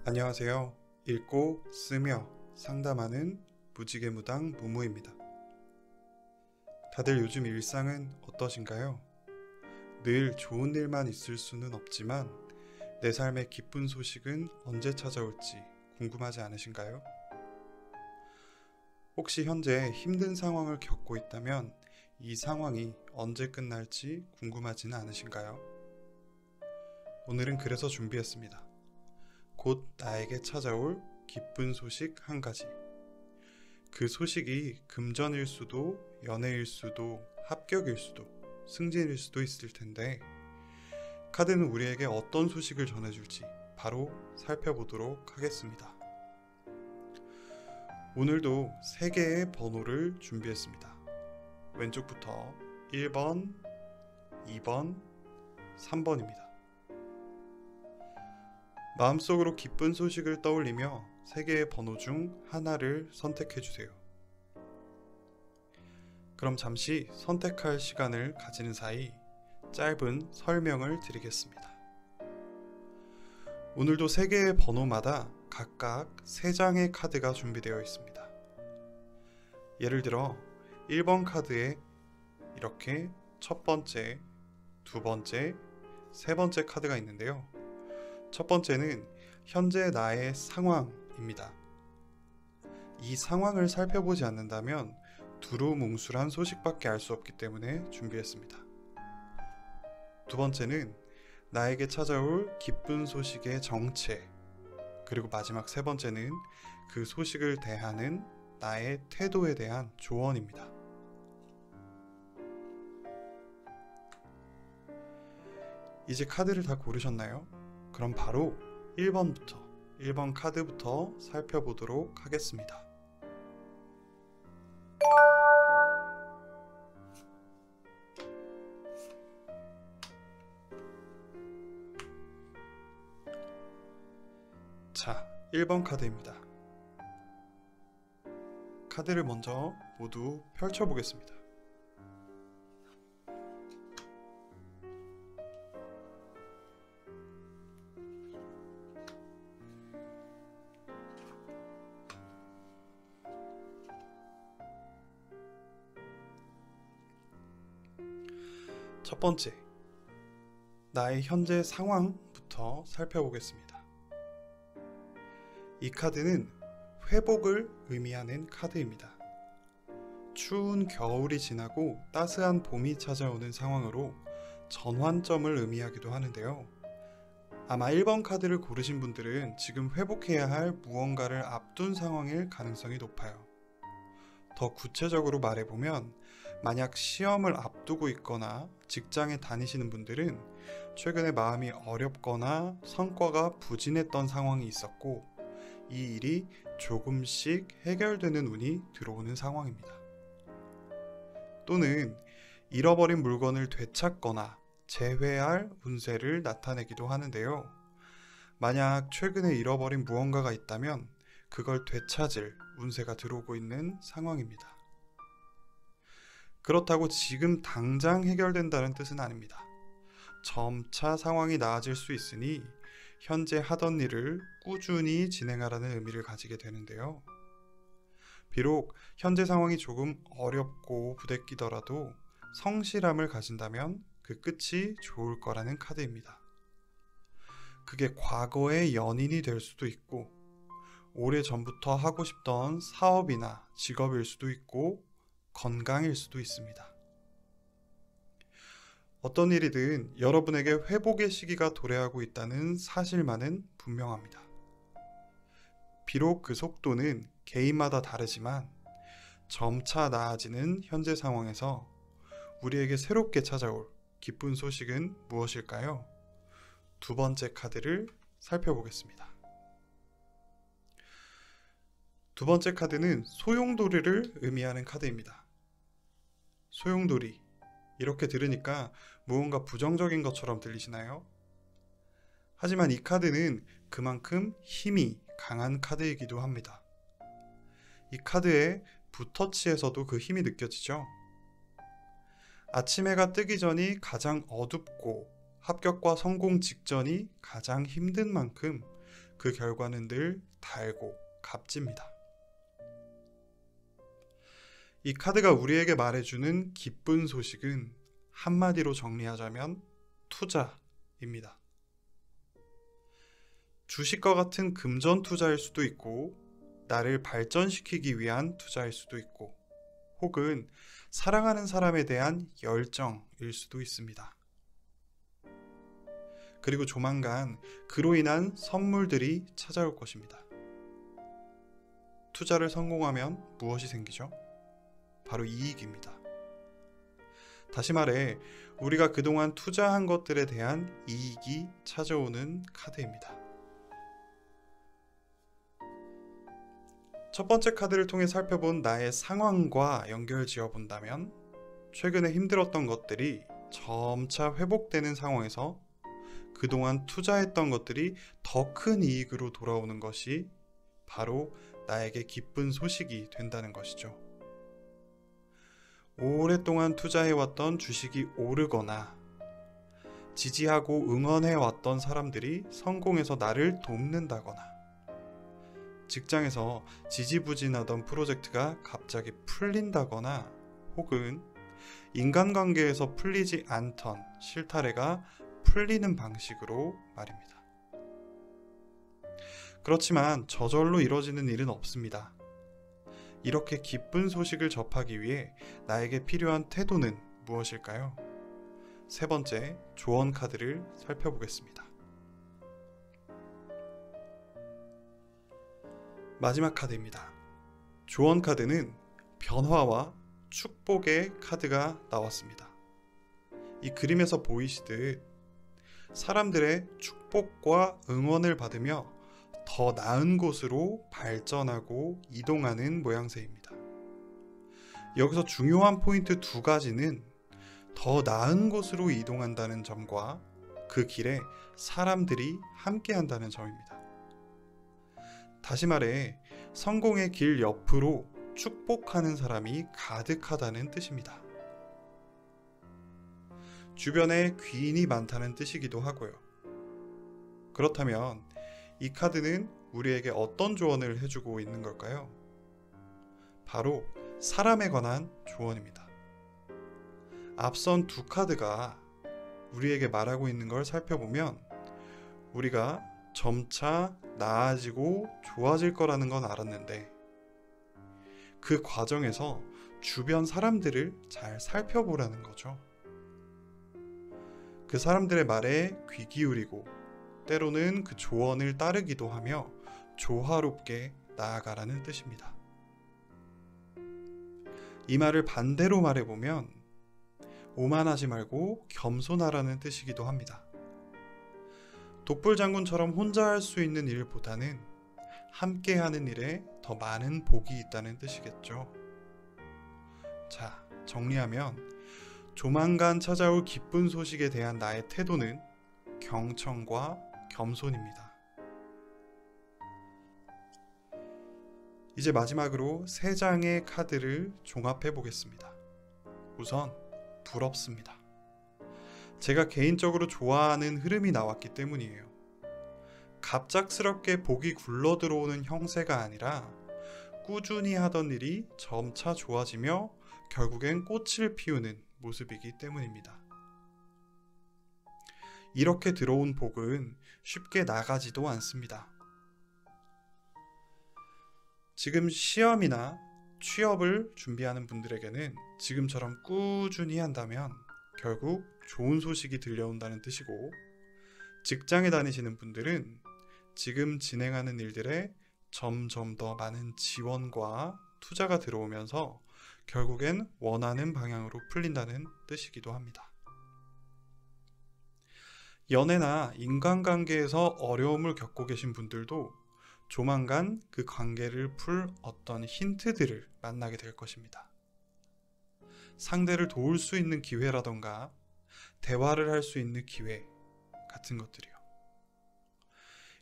안녕하세요. 읽고 쓰며 상담하는 무지개무당 무무입니다. 다들 요즘 일상은 어떠신가요? 늘 좋은 일만 있을 수는 없지만 내 삶의 기쁜 소식은 언제 찾아올지 궁금하지 않으신가요? 혹시 현재 힘든 상황을 겪고 있다면 이 상황이 언제 끝날지 궁금하지는 않으신가요? 오늘은 그래서 준비했습니다. 곧 나에게 찾아올 기쁜 소식 한 가지. 그 소식이 금전일 수도, 연애일 수도, 합격일 수도, 승진일 수도 있을 텐데 카드는 우리에게 어떤 소식을 전해줄지 바로 살펴보도록 하겠습니다. 오늘도 3개의 번호를 준비했습니다. 왼쪽부터 1번, 2번, 3번입니다. 마음속으로 기쁜 소식을 떠올리며 3개의 번호 중 하나를 선택해주세요. 그럼 잠시 선택할 시간을 가지는 사이 짧은 설명을 드리겠습니다. 오늘도 3개의 번호마다 각각 3장의 카드가 준비되어 있습니다. 예를 들어 1번 카드에 이렇게 첫 번째, 두 번째, 세 번째 카드가 있는데요. 첫 번째는 현재 나의 상황입니다. 이 상황을 살펴보지 않는다면 두루뭉술한 소식밖에 알 수 없기 때문에 준비했습니다. 두 번째는 나에게 찾아올 기쁜 소식의 정체, 그리고 마지막 세 번째는 그 소식을 대하는 나의 태도에 대한 조언입니다. 이제 카드를 다 고르셨나요? 그럼 바로 1번 카드부터 살펴보도록 하겠습니다. 자, 1번 카드입니다. 카드를 먼저 모두 펼쳐보겠습니다. 첫 번째, 나의 현재 상황부터 살펴보겠습니다. 이 카드는 회복을 의미하는 카드입니다. 추운 겨울이 지나고 따스한 봄이 찾아오는 상황으로 전환점을 의미하기도 하는데요. 아마 1번 카드를 고르신 분들은 지금 회복해야 할 무언가를 앞둔 상황일 가능성이 높아요. 더 구체적으로 말해보면 만약 시험을 앞두고 있거나 직장에 다니시는 분들은 최근에 마음이 어렵거나 성과가 부진했던 상황이 있었고 이 일이 조금씩 해결되는 운이 들어오는 상황입니다. 또는 잃어버린 물건을 되찾거나 재회할 운세를 나타내기도 하는데요. 만약 최근에 잃어버린 무언가가 있다면 그걸 되찾을 운세가 들어오고 있는 상황입니다. 그렇다고 지금 당장 해결된다는 뜻은 아닙니다. 점차 상황이 나아질 수 있으니 현재 하던 일을 꾸준히 진행하라는 의미를 가지게 되는데요. 비록 현재 상황이 조금 어렵고 부대끼더라도 성실함을 가진다면 그 끝이 좋을 거라는 카드입니다. 그게 과거의 연인이 될 수도 있고 오래전부터 하고 싶던 사업이나 직업일 수도 있고 건강일 수도 있습니다. 어떤 일이든 여러분에게 회복의 시기가 도래하고 있다는 사실만은 분명합니다. 비록 그 속도는 개인마다 다르지만 점차 나아지는 현재 상황에서 우리에게 새롭게 찾아올 기쁜 소식은 무엇일까요? 두 번째 카드를 살펴보겠습니다. 두 번째 카드는 소용돌이를 의미하는 카드입니다. 소용돌이, 이렇게 들으니까 무언가 부정적인 것처럼 들리시나요? 하지만 이 카드는 그만큼 힘이 강한 카드이기도 합니다. 이 카드의 붓터치에서도 그 힘이 느껴지죠? 아침 해가 뜨기 전이 가장 어둡고 합격과 성공 직전이 가장 힘든 만큼 그 결과는 늘 달고 값집니다. 이 카드가 우리에게 말해주는 기쁜 소식은 한마디로 정리하자면 투자입니다. 주식과 같은 금전 투자일 수도 있고, 나를 발전시키기 위한 투자일 수도 있고, 혹은 사랑하는 사람에 대한 열정일 수도 있습니다. 그리고 조만간 그로 인한 선물들이 찾아올 것입니다. 투자를 성공하면 무엇이 생기죠? 바로 이익입니다. 다시 말해, 우리가 그동안 투자한 것들에 대한 이익이 찾아오는 카드입니다. 첫 번째 카드를 통해 살펴본 나의 상황과 연결 지어 본다면, 최근에 힘들었던 것들이 점차 회복되는 상황에서 그동안 투자했던 것들이 더 큰 이익으로 돌아오는 것이 바로 나에게 기쁜 소식이 된다는 것이죠. 오랫동안 투자해왔던 주식이 오르거나 지지하고 응원해왔던 사람들이 성공해서 나를 돕는다거나, 직장에서 지지부진하던 프로젝트가 갑자기 풀린다거나, 혹은 인간관계에서 풀리지 않던 실타래가 풀리는 방식으로 말입니다. 그렇지만 저절로 이뤄지는 일은 없습니다. 이렇게 기쁜 소식을 접하기 위해 나에게 필요한 태도는 무엇일까요? 세 번째, 조언 카드를 살펴보겠습니다. 마지막 카드입니다. 조언 카드는 변화와 축복의 카드가 나왔습니다. 이 그림에서 보이시듯 사람들의 축복과 응원을 받으며 더 나은 곳으로 발전하고 이동하는 모양새입니다. 여기서 중요한 포인트 두 가지는 더 나은 곳으로 이동한다는 점과 그 길에 사람들이 함께한다는 점입니다. 다시 말해, 성공의 길 옆으로 축복하는 사람이 가득하다는 뜻입니다. 주변에 귀인이 많다는 뜻이기도 하고요. 그렇다면 이 카드는 우리에게 어떤 조언을 해주고 있는 걸까요? 바로 사람에 관한 조언입니다. 앞선 두 카드가 우리에게 말하고 있는 걸 살펴보면 우리가 점차 나아지고 좋아질 거라는 건 알았는데, 그 과정에서 주변 사람들을 잘 살펴보라는 거죠. 그 사람들의 말에 귀 기울이고 때로는 그 조언을 따르기도 하며 조화롭게 나아가라는 뜻입니다. 이 말을 반대로 말해보면 오만하지 말고 겸손하라는 뜻이기도 합니다. 독불장군처럼 혼자 할 수 있는 일보다는 함께 하는 일에 더 많은 복이 있다는 뜻이겠죠. 자, 정리하면 조만간 찾아올 기쁜 소식에 대한 나의 태도는 경청과 겸손입니다. 이제 마지막으로 세 장의 카드를 종합해 보겠습니다. 우선 부럽습니다. 제가 개인적으로 좋아하는 흐름이 나왔기 때문이에요. 갑작스럽게 복이 굴러 들어오는 형세가 아니라 꾸준히 하던 일이 점차 좋아지며 결국엔 꽃을 피우는 모습이기 때문입니다. 이렇게 들어온 복은 쉽게 나가지도 않습니다. 지금 시험이나 취업을 준비하는 분들에게는 지금처럼 꾸준히 한다면 결국 좋은 소식이 들려온다는 뜻이고, 직장에 다니시는 분들은 지금 진행하는 일들에 점점 더 많은 지원과 투자가 들어오면서 결국엔 원하는 방향으로 풀린다는 뜻이기도 합니다. 연애나 인간관계에서 어려움을 겪고 계신 분들도 조만간 그 관계를 풀 어떤 힌트들을 만나게 될 것입니다. 상대를 도울 수 있는 기회라던가 대화를 할 수 있는 기회 같은 것들이요.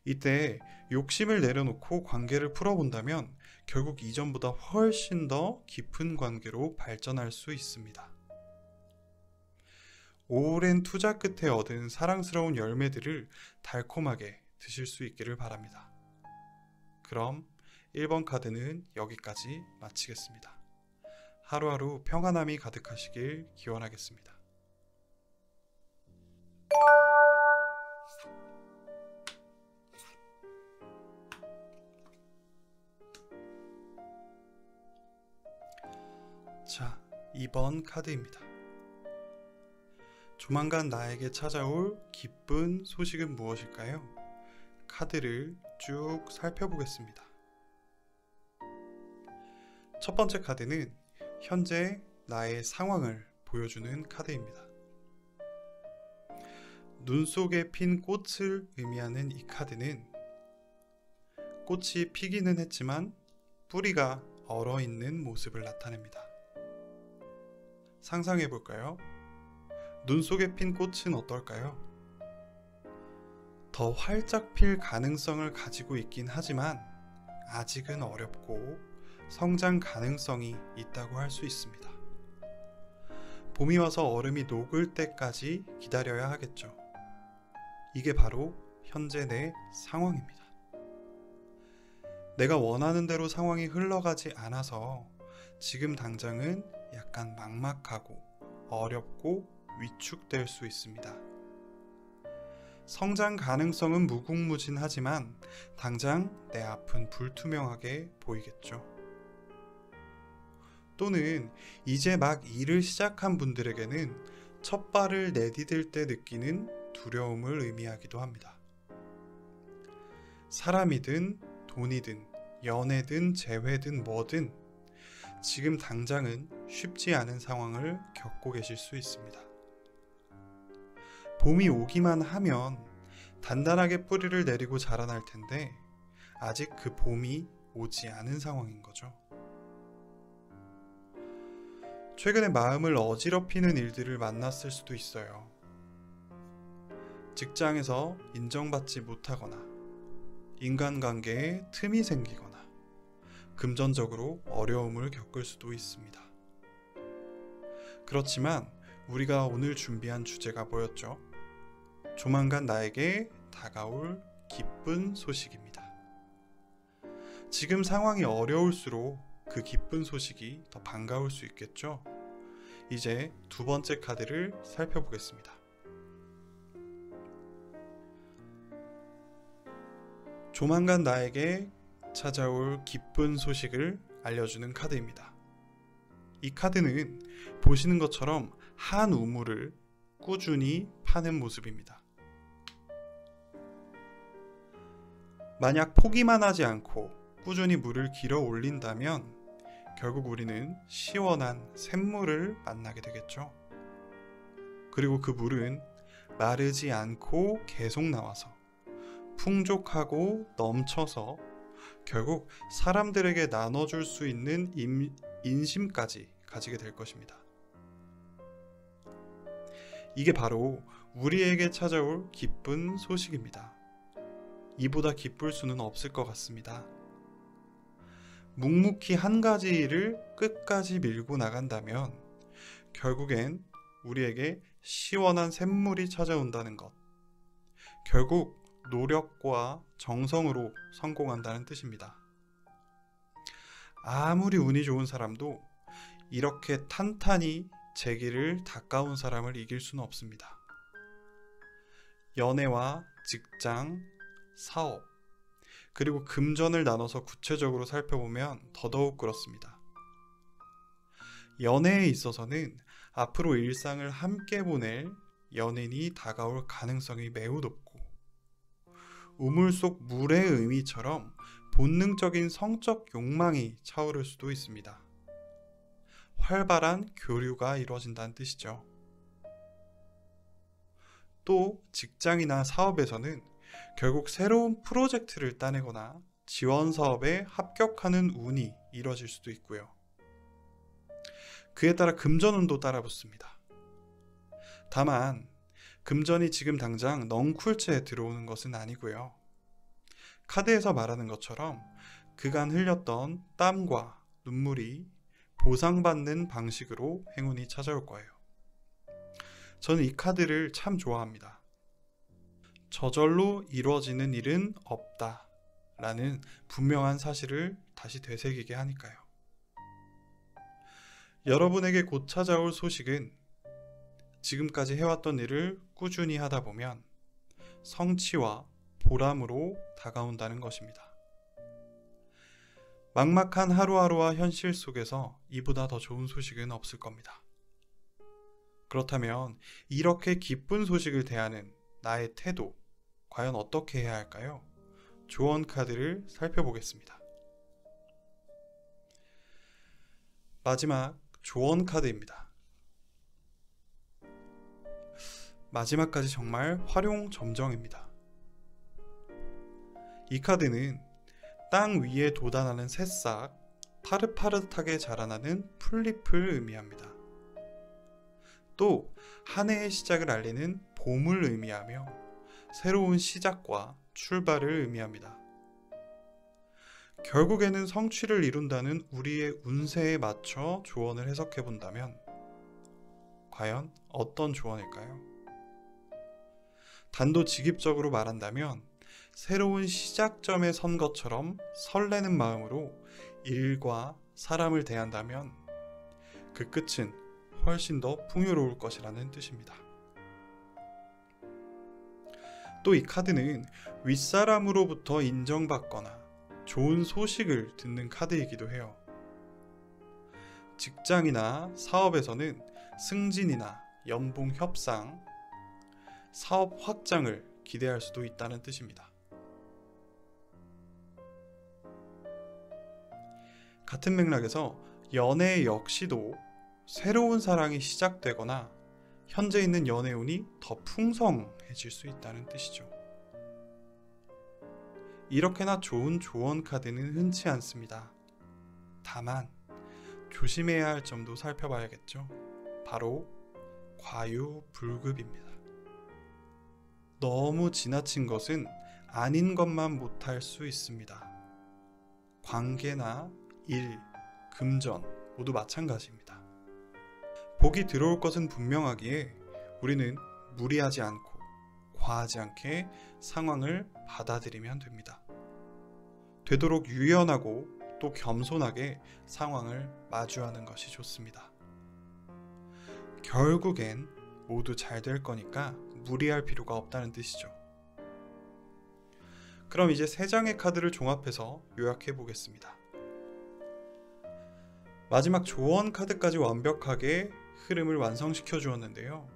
이때 욕심을 내려놓고 관계를 풀어본다면 결국 이전보다 훨씬 더 깊은 관계로 발전할 수 있습니다. 오랜 투자 끝에 얻은 사랑스러운 열매들을 달콤하게 드실 수 있기를 바랍니다. 그럼 1번 카드는 여기까지 마치겠습니다. 하루하루 평안함이 가득하시길 기원하겠습니다. 자, 2번 카드입니다. 조만간 나에게 찾아올 기쁜 소식은 무엇일까요? 카드를 쭉 살펴보겠습니다. 첫 번째 카드는 현재 나의 상황을 보여주는 카드입니다. 눈 속에 핀 꽃을 의미하는 이 카드는 꽃이 피기는 했지만 뿌리가 얼어있는 모습을 나타냅니다. 상상해 볼까요? 눈 속에 핀 꽃은 어떨까요? 더 활짝 필 가능성을 가지고 있긴 하지만 아직은 어렵고 성장 가능성이 있다고 할 수 있습니다. 봄이 와서 얼음이 녹을 때까지 기다려야 하겠죠. 이게 바로 현재 내 상황입니다. 내가 원하는 대로 상황이 흘러가지 않아서 지금 당장은 약간 막막하고 어렵고 위축될 수 있습니다. 성장 가능성은 무궁무진하지만 당장 내 앞은 불투명하게 보이겠죠. 또는 이제 막 일을 시작한 분들에게는 첫 발을 내디딜 때 느끼는 두려움을 의미하기도 합니다. 사람이든 돈이든 연애든 재회든 뭐든 지금 당장은 쉽지 않은 상황을 겪고 계실 수 있습니다. 봄이 오기만 하면 단단하게 뿌리를 내리고 자라날 텐데 아직 그 봄이 오지 않은 상황인 거죠. 최근에 마음을 어지럽히는 일들을 만났을 수도 있어요. 직장에서 인정받지 못하거나 인간관계에 틈이 생기거나 금전적으로 어려움을 겪을 수도 있습니다. 그렇지만 우리가 오늘 준비한 주제가 뭐였죠? 조만간 나에게 다가올 기쁜 소식입니다. 지금 상황이 어려울수록 그 기쁜 소식이 더 반가울 수 있겠죠? 이제 두 번째 카드를 살펴보겠습니다. 조만간 나에게 찾아올 기쁜 소식을 알려주는 카드입니다. 이 카드는 보시는 것처럼 한 우물을 꾸준히 파는 모습입니다. 만약 포기만 하지 않고 꾸준히 물을 길어 올린다면 결국 우리는 시원한 샘물을 만나게 되겠죠. 그리고 그 물은 마르지 않고 계속 나와서 풍족하고 넘쳐서 결국 사람들에게 나눠줄 수 있는 인심까지 가지게 될 것입니다. 이게 바로 우리에게 찾아올 기쁜 소식입니다. 이보다 기쁠 수는 없을 것 같습니다. 묵묵히 한 가지 일을 끝까지 밀고 나간다면 결국엔 우리에게 시원한 샘물이 찾아온다는 것. 결국 노력과 정성으로 성공한다는 뜻입니다. 아무리 운이 좋은 사람도 이렇게 탄탄히 제 길을 닦아온 사람을 이길 수는 없습니다. 연애와 직장, 사업, 그리고 금전을 나눠서 구체적으로 살펴보면 더더욱 그렇습니다. 연애에 있어서는 앞으로 일상을 함께 보낼 연인이 다가올 가능성이 매우 높고 우물 속 물의 의미처럼 본능적인 성적 욕망이 차오를 수도 있습니다. 활발한 교류가 이루어진다는 뜻이죠. 또 직장이나 사업에서는 결국 새로운 프로젝트를 따내거나 지원 사업에 합격하는 운이 이루어질 수도 있고요. 그에 따라 금전운도 따라붙습니다. 다만 금전이 지금 당장 넝쿨째에 들어오는 것은 아니고요. 카드에서 말하는 것처럼 그간 흘렸던 땀과 눈물이 보상받는 방식으로 행운이 찾아올 거예요. 저는 이 카드를 참 좋아합니다. 저절로 이루어지는 일은 없다. 라는 분명한 사실을 다시 되새기게 하니까요. 여러분에게 곧 찾아올 소식은 지금까지 해왔던 일을 꾸준히 하다 보면 성취와 보람으로 다가온다는 것입니다. 막막한 하루하루와 현실 속에서 이보다 더 좋은 소식은 없을 겁니다. 그렇다면 이렇게 기쁜 소식을 대하는 나의 태도, 과연 어떻게 해야 할까요? 조언 카드를 살펴보겠습니다. 마지막 조언 카드입니다. 마지막까지 정말 활용점정입니다. 이 카드는 땅 위에 돋아나는 새싹, 파릇파릇하게 자라나는 풀잎을 의미합니다. 또 한 해의 시작을 알리는 봄을 의미하며 새로운 시작과 출발을 의미합니다. 결국에는 성취를 이룬다는 우리의 운세에 맞춰 조언을 해석해 본다면 과연 어떤 조언일까요? 단도직입적으로 말한다면 새로운 시작점에 선 것처럼 설레는 마음으로 일과 사람을 대한다면 그 끝은 훨씬 더 풍요로울 것이라는 뜻입니다. 또 이 카드는 윗사람으로부터 인정받거나 좋은 소식을 듣는 카드이기도 해요. 직장이나 사업에서는 승진이나 연봉 협상, 사업 확장을 기대할 수도 있다는 뜻입니다. 같은 맥락에서 연애 역시도 새로운 사랑이 시작되거나 현재 있는 연애운이 더 풍성해질 수 있다는 뜻이죠. 이렇게나 좋은 조언 카드는 흔치 않습니다. 다만 조심해야 할 점도 살펴봐야겠죠. 바로 과유불급입니다. 너무 지나친 것은 아닌 것만 못할 수 있습니다. 관계나 일, 금전 모두 마찬가지입니다. 복이 들어올 것은 분명하기에 우리는 무리하지 않고 과하지 않게 상황을 받아들이면 됩니다. 되도록 유연하고 또 겸손하게 상황을 마주하는 것이 좋습니다. 결국엔 모두 잘 될 거니까 무리할 필요가 없다는 뜻이죠. 그럼 이제 세 장의 카드를 종합해서 요약해 보겠습니다. 마지막 조언 카드까지 완벽하게 흐름을 완성시켜 주었는데요.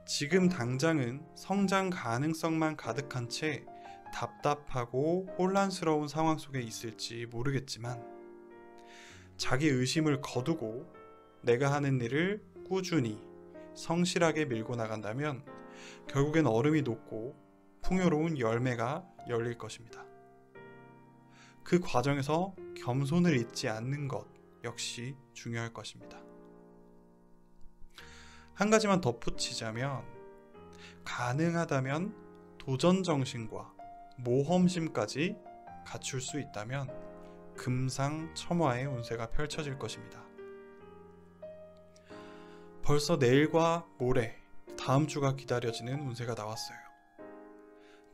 지금 당장은 성장 가능성만 가득한 채 답답하고 혼란스러운 상황 속에 있을지 모르겠지만 자기 의심을 거두고 내가 하는 일을 꾸준히 성실하게 밀고 나간다면 결국엔 얼음이 녹고 풍요로운 열매가 열릴 것입니다. 그 과정에서 겸손을 잊지 않는 것 역시 중요할 것입니다. 한 가지만 덧붙이자면 가능하다면 도전정신과 모험심까지 갖출 수 있다면 금상첨화의 운세가 펼쳐질 것입니다. 벌써 내일과 모레, 다음 주가 기다려지는 운세가 나왔어요.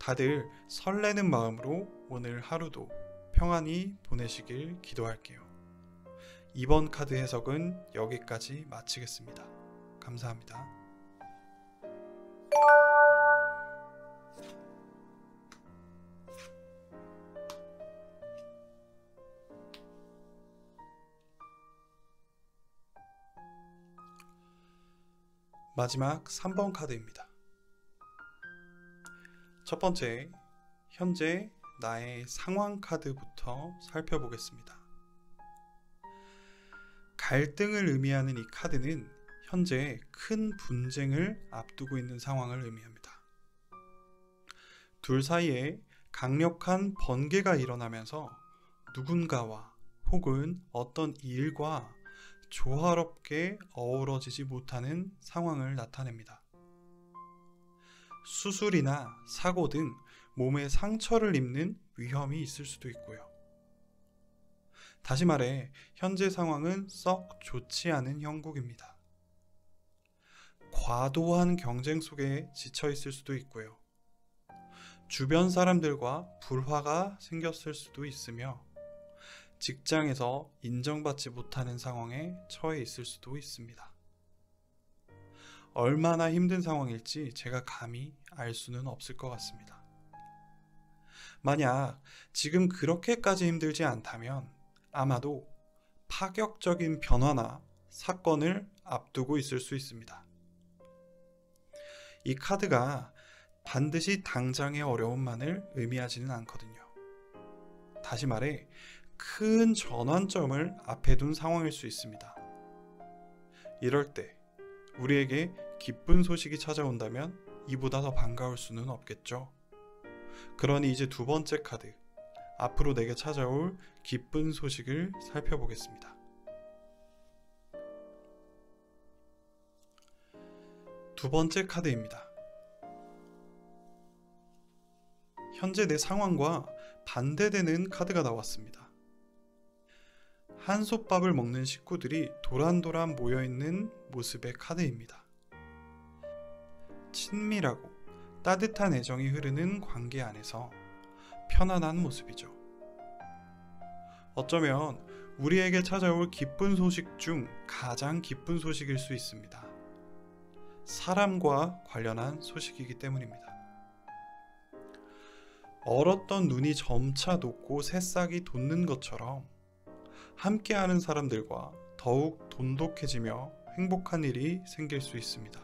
다들 설레는 마음으로 오늘 하루도 평안히 보내시길 기도할게요. 이번 카드 해석은 여기까지 마치겠습니다. 감사합니다. 마지막 3번 카드입니다. 첫 번째, 현재 나의 상황 카드부터 살펴보겠습니다. 갈등을 의미하는 이 카드는 현재 큰 분쟁을 앞두고 있는 상황을 의미합니다. 둘 사이에 강력한 번개가 일어나면서 누군가와 혹은 어떤 일과 조화롭게 어우러지지 못하는 상황을 나타냅니다. 수술이나 사고 등 몸에 상처를 입는 위험이 있을 수도 있고요. 다시 말해 현재 상황은 썩 좋지 않은 형국입니다. 과도한 경쟁 속에 지쳐 있을 수도 있고요. 주변 사람들과 불화가 생겼을 수도 있으며 직장에서 인정받지 못하는 상황에 처해 있을 수도 있습니다. 얼마나 힘든 상황일지 제가 감히 알 수는 없을 것 같습니다. 만약 지금 그렇게까지 힘들지 않다면 아마도 파격적인 변화나 사건을 앞두고 있을 수 있습니다. 이 카드가 반드시 당장의 어려움만을 의미하지는 않거든요. 다시 말해 큰 전환점을 앞에 둔 상황일 수 있습니다. 이럴 때 우리에게 기쁜 소식이 찾아온다면 이보다 더 반가울 수는 없겠죠. 그러니 이제 두 번째 카드, 앞으로 내게 찾아올 기쁜 소식을 살펴보겠습니다. 두 번째 카드입니다. 현재 내 상황과 반대되는 카드가 나왔습니다. 한솥밥을 먹는 식구들이 도란도란 모여있는 모습의 카드입니다. 친밀하고 따뜻한 애정이 흐르는 관계 안에서 편안한 모습이죠. 어쩌면 우리에게 찾아올 기쁜 소식 중 가장 기쁜 소식일 수 있습니다. 사람과 관련한 소식이기 때문입니다. 얼었던 눈이 점차 녹고 새싹이 돋는 것처럼 함께하는 사람들과 더욱 돈독해지며 행복한 일이 생길 수 있습니다.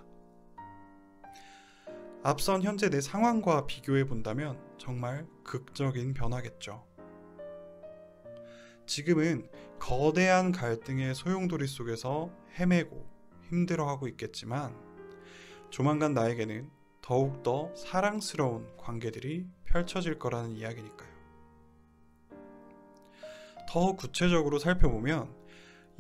앞선 현재 내 상황과 비교해 본다면 정말 극적인 변화겠죠. 지금은 거대한 갈등의 소용돌이 속에서 헤매고 힘들어하고 있겠지만 조만간 나에게는 더욱더 사랑스러운 관계들이 펼쳐질 거라는 이야기니까요. 더 구체적으로 살펴보면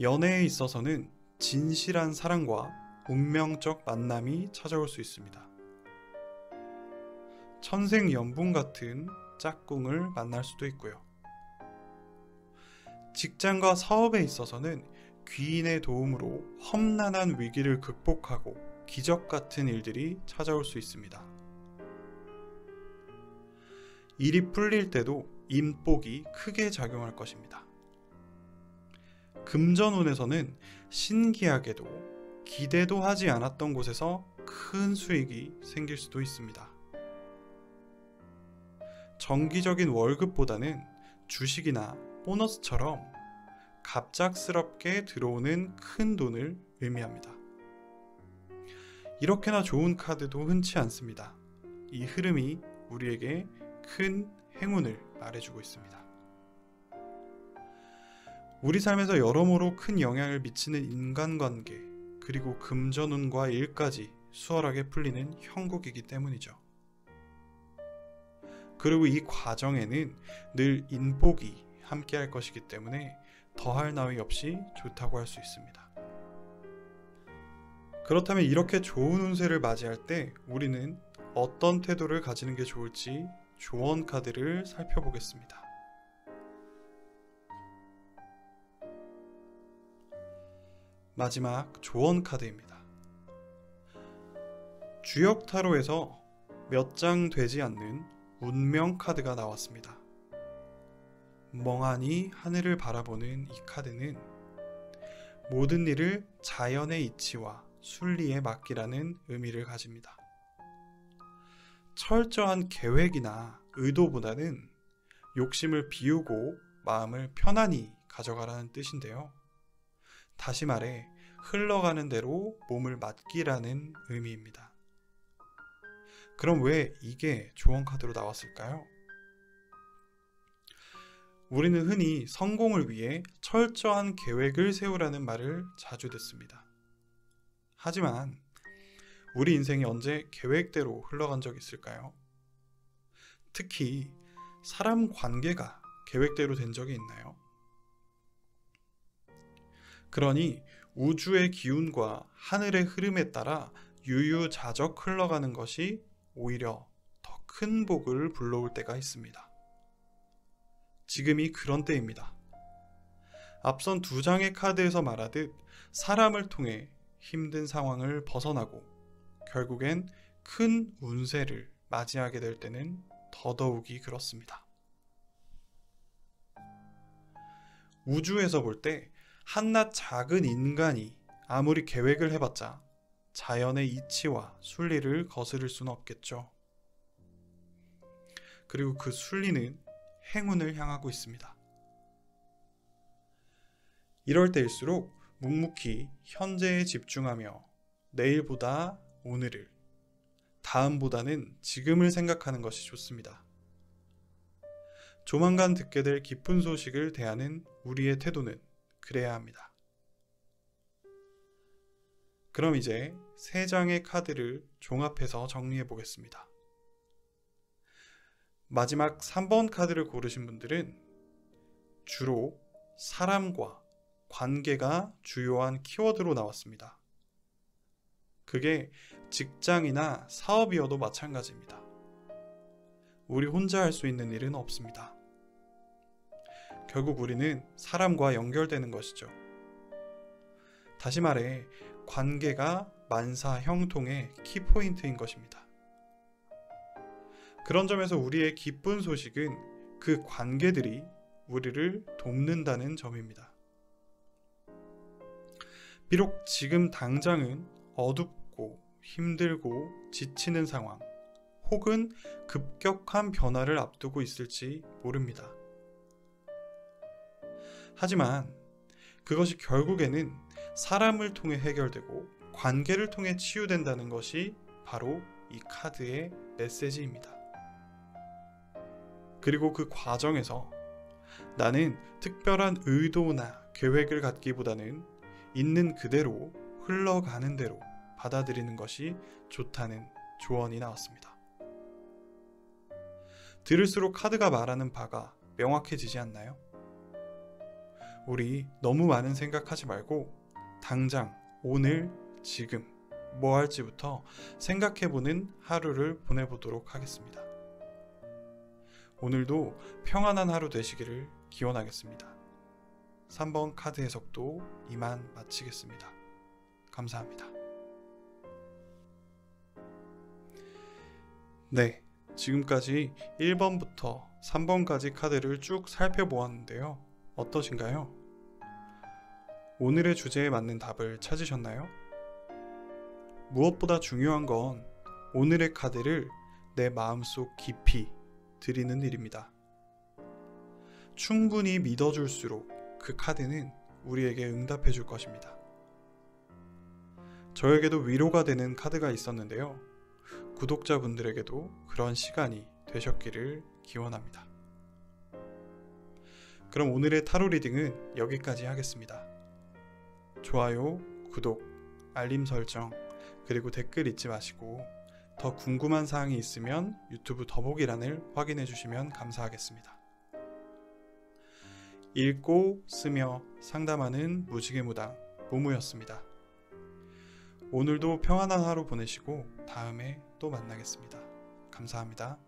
연애에 있어서는 진실한 사랑과 운명적 만남이 찾아올 수 있습니다. 천생연분 같은 짝꿍을 만날 수도 있고요. 직장과 사업에 있어서는 귀인의 도움으로 험난한 위기를 극복하고 기적 같은 일들이 찾아올 수 있습니다. 일이 풀릴 때도 인복이 크게 작용할 것입니다. 금전운에서는 신기하게도 기대도 하지 않았던 곳에서 큰 수익이 생길 수도 있습니다. 정기적인 월급보다는 주식이나 보너스처럼 갑작스럽게 들어오는 큰 돈을 의미합니다. 이렇게나 좋은 카드도 흔치 않습니다. 이 흐름이 우리에게 큰 행운을 말해주고 있습니다. 우리 삶에서 여러모로 큰 영향을 미치는 인간관계, 그리고 금전운과 일까지 수월하게 풀리는 형국이기 때문이죠. 그리고 이 과정에는 늘 인복이 함께할 것이기 때문에 더할 나위 없이 좋다고 할 수 있습니다. 그렇다면 이렇게 좋은 운세를 맞이할 때 우리는 어떤 태도를 가지는 게 좋을지 조언 카드를 살펴보겠습니다. 마지막 조언 카드입니다. 주역 타로에서 몇 장 되지 않는 운명 카드가 나왔습니다. 멍하니 하늘을 바라보는 이 카드는 모든 일을 자연의 이치와 순리에 맡기라는 의미를 가집니다. 철저한 계획이나 의도보다는 욕심을 비우고 마음을 편안히 가져가라는 뜻인데요. 다시 말해 흘러가는 대로 몸을 맡기라는 의미입니다. 그럼 왜 이게 조언 카드로 나왔을까요? 우리는 흔히 성공을 위해 철저한 계획을 세우라는 말을 자주 듣습니다. 하지만 우리 인생이 언제 계획대로 흘러간 적이 있을까요? 특히 사람 관계가 계획대로 된 적이 있나요? 그러니 우주의 기운과 하늘의 흐름에 따라 유유자적 흘러가는 것이 오히려 더 큰 복을 불러올 때가 있습니다. 지금이 그런 때입니다. 앞선 두 장의 카드에서 말하듯 사람을 통해 힘든 상황을 벗어나고 결국엔 큰 운세를 맞이하게 될 때는 더더욱이 그렇습니다. 우주에서 볼 때 한낱 작은 인간이 아무리 계획을 해봤자 자연의 이치와 순리를 거스를 수는 없겠죠. 그리고 그 순리는 행운을 향하고 있습니다. 이럴 때일수록 묵묵히 현재에 집중하며 내일보다 오늘을, 다음보다는 지금을 생각하는 것이 좋습니다. 조만간 듣게 될 기쁜 소식을 대하는 우리의 태도는 그래야 합니다. 그럼 이제 3장의 카드를 종합해서 정리해 보겠습니다. 마지막 3번 카드를 고르신 분들은 주로 사람과 관계가 주요한 키워드로 나왔습니다. 그게 직장이나 사업이어도 마찬가지입니다. 우리 혼자 할 수 있는 일은 없습니다. 결국 우리는 사람과 연결되는 것이죠. 다시 말해 관계가 만사 형통의 키포인트인 것입니다. 그런 점에서 우리의 기쁜 소식은 그 관계들이 우리를 돕는다는 점입니다. 비록 지금 당장은 어둡고 힘들고 지치는 상황, 혹은 급격한 변화를 앞두고 있을지 모릅니다. 하지만 그것이 결국에는 사람을 통해 해결되고 관계를 통해 치유된다는 것이 바로 이 카드의 메시지입니다. 그리고 그 과정에서 나는 특별한 의도나 계획을 갖기보다는 있는 그대로 흘러가는 대로 받아들이는 것이 좋다는 조언이 나왔습니다. 들을수록 카드가 말하는 바가 명확해지지 않나요? 우리 너무 많은 생각하지 말고 당장 오늘 지금 뭐 할지부터 생각해보는 하루를 보내보도록 하겠습니다. 오늘도 평안한 하루 되시기를 기원하겠습니다. 3번 카드 해석도 이만 마치겠습니다. 감사합니다. 네, 지금까지 1번부터 3번까지 카드를 쭉 살펴보았는데요. 어떠신가요? 오늘의 주제에 맞는 답을 찾으셨나요? 무엇보다 중요한 건 오늘의 카드를 내 마음속 깊이 들이는 일입니다. 충분히 믿어줄수록 그 카드는 우리에게 응답해 줄 것입니다. 저에게도 위로가 되는 카드가 있었는데요. 구독자분들에게도 그런 시간이 되셨기를 기원합니다. 그럼 오늘의 타로 리딩은 여기까지 하겠습니다. 좋아요, 구독, 알림 설정, 그리고 댓글 잊지 마시고 더 궁금한 사항이 있으면 유튜브 더보기란을 확인해 주시면 감사하겠습니다. 읽고 쓰며 상담하는 무지개무당 무무였습니다. 오늘도 평안한 하루 보내시고 다음에 또 만나겠습니다. 감사합니다.